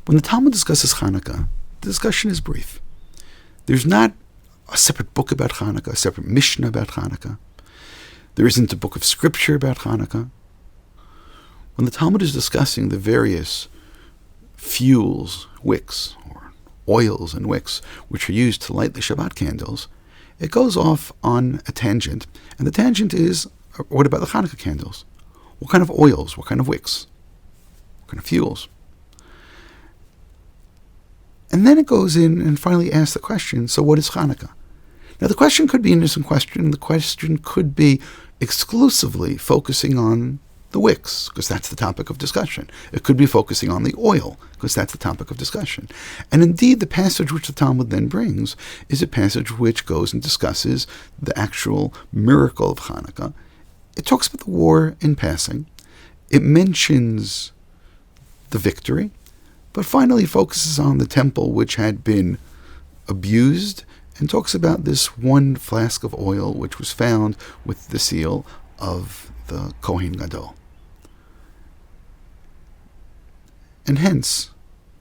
When the Talmud discusses Chanukah, the discussion is brief. There's not a separate book about Chanukah, a separate Mishnah about Chanukah. There isn't a book of scripture about Chanukah. When the Talmud is discussing the various fuels, wicks, or oils and wicks, which are used to light the Shabbat candles, it goes off on a tangent. And the tangent is, what about the Chanukah candles? What kind of oils? What kind of wicks? What kind of fuels? And then it goes in and finally asks the question, so what is Chanukah? Now the question could be an innocent question, and the question could be exclusively focusing on the wicks, because that's the topic of discussion. It could be focusing on the oil, because that's the topic of discussion. And indeed, the passage which the Talmud then brings is a passage which goes and discusses the actual miracle of Chanukah. It talks about the war in passing. It mentions the victory, but finally focuses on the temple which had been abused, and talks about this one flask of oil which was found with the seal of the Kohen Gadol. And hence,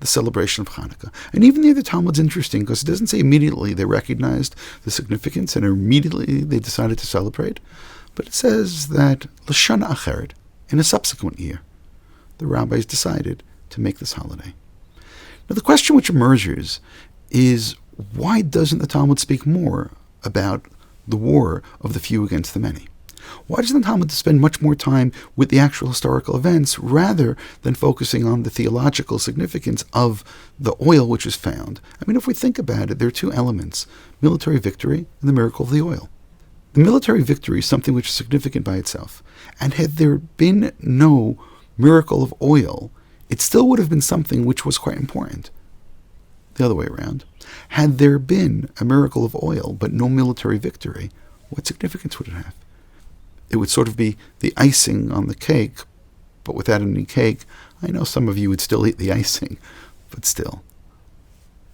the celebration of Chanukah. And even there, the Talmud's interesting, because it doesn't say immediately they recognized the significance and immediately they decided to celebrate, but it says that L'Shana Acheret, in a subsequent year, the rabbis decided to make this holiday. Now the question which emerges is, why doesn't the Talmud speak more about the war of the few against the many? Why doesn't the Talmud spend much more time with the actual historical events rather than focusing on the theological significance of the oil which is found? I mean, if we think about it, there are two elements, military victory and the miracle of the oil. The military victory is something which is significant by itself. And had there been no miracle of oil, it still would have been something which was quite important. The other way around. Had there been a miracle of oil but no military victory, what significance would it have? It would sort of be the icing on the cake, but without any cake. I know some of you would still eat the icing, but still.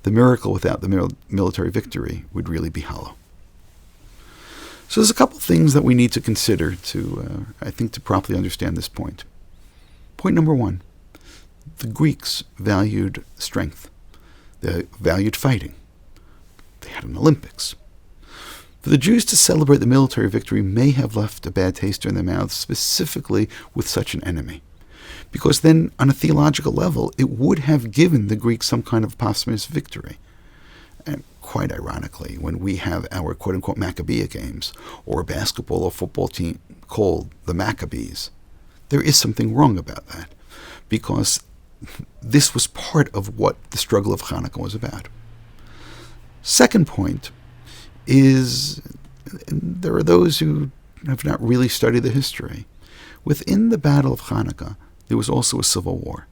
The miracle without the military victory would really be hollow. So there's a couple things that we need to consider to, I think, to properly understand this point. Point number one, the Greeks valued strength. They valued fighting. They had an Olympics. For the Jews to celebrate the military victory may have left a bad taste in their mouths, specifically with such an enemy. Because then, on a theological level, it would have given the Greeks some kind of posthumous victory. And quite ironically, when we have our quote-unquote Maccabees games, or a basketball or football team called the Maccabees, there is something wrong about that. Because this was part of what the struggle of Chanukah was about. Second point is, there are those who have not really studied the history. Within the Battle of Chanukah, there was also a civil war.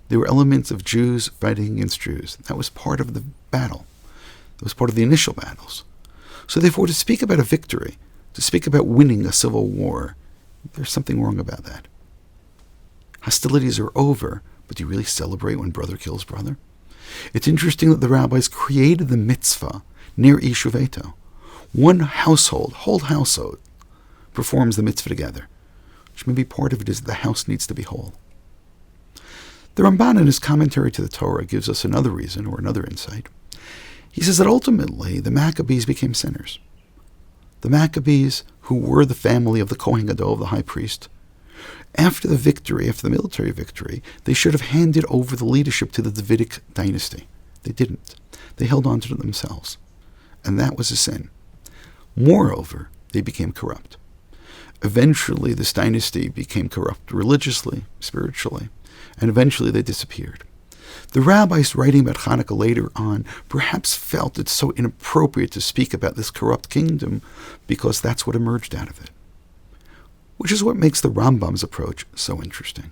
There were elements of Jews fighting against Jews. That was part of the battle. It was part of the initial battles. So therefore, to speak about a victory, to speak about winning a civil war, there's something wrong about that. Hostilities are over, but do you really celebrate when brother kills brother? It's interesting that the rabbis created the mitzvah near Ishuveto. One household, whole household, performs the mitzvah together, which maybe part of it is that the house needs to be whole. The Ramban in his commentary to the Torah gives us another reason or another insight. He says that ultimately the Maccabees became sinners. The Maccabees, who were the family of the Kohen Gadol, of the high priest, after the victory, after the military victory, they should have handed over the leadership to the Davidic dynasty. They didn't. They held on to it themselves. And that was a sin. Moreover, they became corrupt. Eventually, this dynasty became corrupt religiously, spiritually, and eventually they disappeared. The rabbis writing about Chanukah later on perhaps felt it so inappropriate to speak about this corrupt kingdom because that's what emerged out of it. Which is what makes the Rambam's approach so interesting.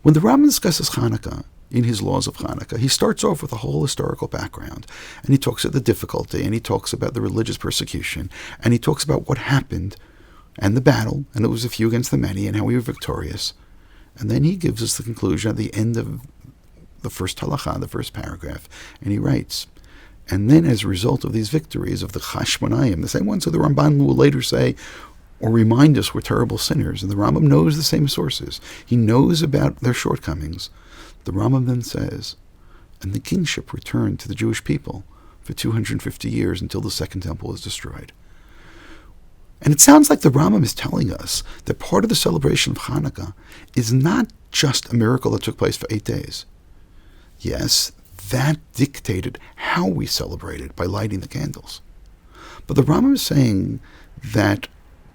When the Rambam discusses Chanukah in his laws of Chanukah, he starts off with a whole historical background, and he talks about the difficulty, and he talks about the religious persecution, and he talks about what happened, and the battle, and it was a few against the many, and how we were victorious. And then he gives us the conclusion at the end of the first halakha, the first paragraph, and he writes, and then as a result of these victories of the Chashmonayim, the same ones who the Ramban will later say, or remind us we're terrible sinners, and the Rambam knows the same sources. He knows about their shortcomings. The Rambam then says, and the kingship returned to the Jewish people for 250 years until the Second Temple was destroyed. And it sounds like the Rambam is telling us that part of the celebration of Chanukah is not just a miracle that took place for 8 days. Yes, that dictated how we celebrated by lighting the candles. But the Rambam is saying that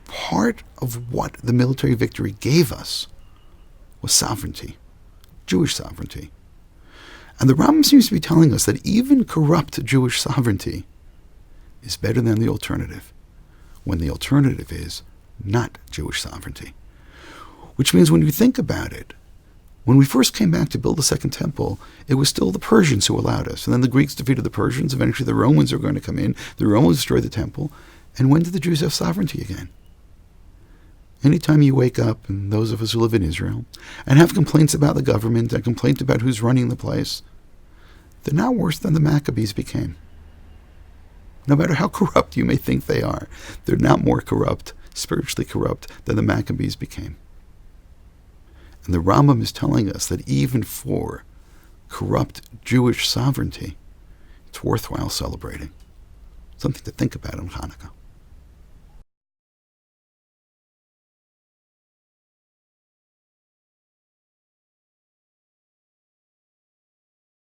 part of what the military victory gave us was sovereignty, Jewish sovereignty. And the Rambam seems to be telling us that even corrupt Jewish sovereignty is better than the alternative, when the alternative is not Jewish sovereignty. Which means when you think about it, when we first came back to build the Second Temple, it was still the Persians who allowed us. And then the Greeks defeated the Persians. Eventually the Romans are going to come in. The Romans destroyed the temple. And when did the Jews have sovereignty again? Anytime you wake up, and those of us who live in Israel, and have complaints about the government and complaints about who's running the place, they're not worse than the Maccabees became. No matter how corrupt you may think they are, they're not more corrupt, spiritually corrupt, than the Maccabees became. And the Rambam is telling us that even for corrupt Jewish sovereignty, it's worthwhile celebrating. Something to think about on Hanukkah.